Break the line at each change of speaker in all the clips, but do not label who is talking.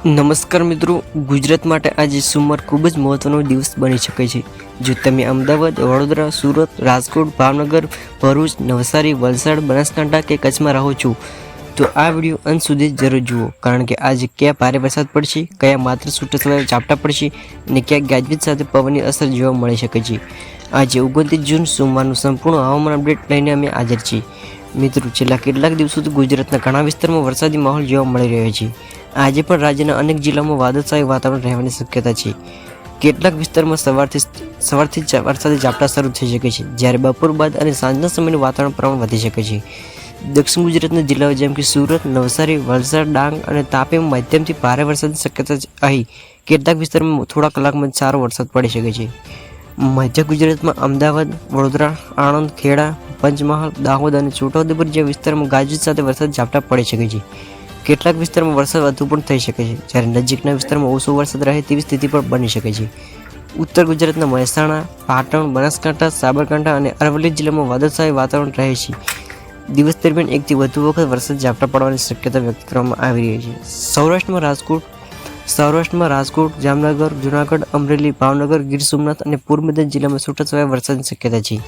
નમસ્કાર મિત્રો, ગુજરાત માટે આજે સોમવાર ખૂબ જ મહત્વનો દિવસ બની શકે છે. જો તમે અમદાવાદ, વડોદરા, સુરત, રાજકોટ, ભાવનગર, ભરૂચ, નવસારી, વલસાડ, બનાસકાંઠા કે કચ્છમાં રહો છો તો આ વિડીયો અંત સુધી જરૂર જુઓ, કારણ કે આજે ક્યાં ભારે વરસાદ પડશે, કયા માત્ર છૂટાછવાયા ઝાપટા પડશે અને ક્યાં ગાજવીજ સાથે પવનની અસર જોવા મળી શકે છે. આજે 29 જૂન સોમવારનું સંપૂર્ણ હવામાન અપડેટ લઈને અમે હાજર છીએ. મિત્રો, છેલ્લા કેટલાક દિવસોથી ગુજરાતના ઘણા વિસ્તારમાં વરસાદી માહોલ જોવા મળી રહ્યો છે. આજે પણ રાજ્યના અનેક જિલ્લામાં વાદળછાયું વાતાવરણ રહેવાની શક્યતા છે. કેટલાક વિસ્તારમાં સવારથી જ વરસાદી ઝાપટા શરૂ થઈ શકે છે, જ્યારે બપોર બાદ અને સાંજના સમયનું વાતાવરણ પ્રમાણ વધી શકે છે. દક્ષિણ ગુજરાતના જિલ્લાઓ જેમ કે સુરત, નવસારી, વલસાડ, ડાંગ અને તાપીમાં મધ્યમથી ભારે વરસાદની શક્યતા છે. અહીં કેટલાક વિસ્તારમાં થોડા કલાકમાં સારો વરસાદ પડી શકે છે. મધ્ય ગુજરાતમાં અમદાવાદ, વડોદરા, આણંદ, ખેડા, પંચમહાલ, દાહોદ અને છોટાઉદેપુર જેવા વિસ્તારમાં ગાજવીજ સાથે વરસાદ ઝાપટા પડી શકે છે. કેટલાક વિસ્તારમાં વરસાદ વધુ પણ થઈ શકે છે, જ્યારે નજીકના વિસ્તારમાં ઓછો વરસાદ રહે તેવી સ્થિતિ પણ બની શકે છે. ઉત્તર ગુજરાતના મહેસાણા, પાટણ, બનાસકાંઠા, સાબરકાંઠા અને અરવલ્લી જિલ્લામાં વાદળછાયું વાતાવરણ રહે છે. દિવસ દરમિયાન એકથી વધુ વખત વરસાદ ઝાપટા પડવાની શક્યતા વ્યક્ત કરવામાં આવી રહી છે. સૌરાષ્ટ્રમાં રાજકોટ, જામનગર, જૂનાગઢ, અમરેલી, ભાવનગર, ગીર સોમનાથ અને પોરબંદર જિલ્લામાં છૂટાછવાયા વરસાદની શક્યતા છે.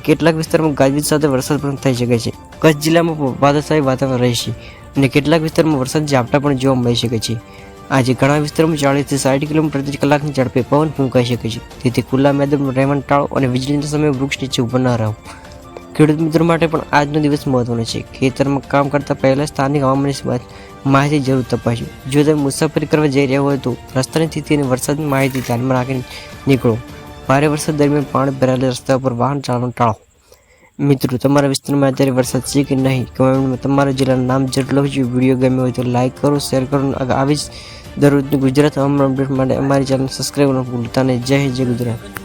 કેટલાક વિસ્તારમાં ગાજવીજ સાથે વરસાદ પણ થઈ શકે છે. કચ્છ જિલ્લામાં વાદળછાયું વાતાવરણ રહેશે અને કેટલાક વિસ્તારમાં વરસાદ ઝાપટા પણ જોવા મળી શકે છે. આજે ઘણા વિસ્તારોમાં 40 થી 60 કિલોમીટર પ્રતિ કલાકની ઝડપે પવન ફૂંકાઈ શકે છે. તેથી ખુલ્લા મેદાનમાં રહેવાનું ટાળો અને વીજળીના સમયે વૃક્ષ નીચે ઊભા ન રહો. ખેડૂત મિત્રો માટે પણ આજનો દિવસ મહત્વનો છે. ખેતરમાં કામ કરતા પહેલા સ્થાનિક હવામાનની માહિતી જરૂર તપાસો. જો તમે મુસાફરી કરવા જઈ રહ્યા હોય તો રસ્તાની સ્થિતિ અને વરસાદની માહિતી ધ્યાનમાં રાખીને નીકળો. ભારે વરસાદ દરમિયાન પાણી ભરાયેલા રસ્તા પર વાહન ચાલવાનું ટાળો. મિત્રો, તમારા વિસ્તારમાં અત્યારે વરસાદ છે કે નહીં, કમેન્ટમાં તમારા જિલ્લાનું નામ જરૂર લખજો. વિડીયો ગમ્યો હોય તો લાઇક કરો, શેર કરો. આવી જ દરરોજની ગુજરાત હવામાન અપડેટ માટે અમારી ચેનલ સબસ્ક્રાઈબ ન ભૂલતા. જય હિન્દ, જય ગુજરાત.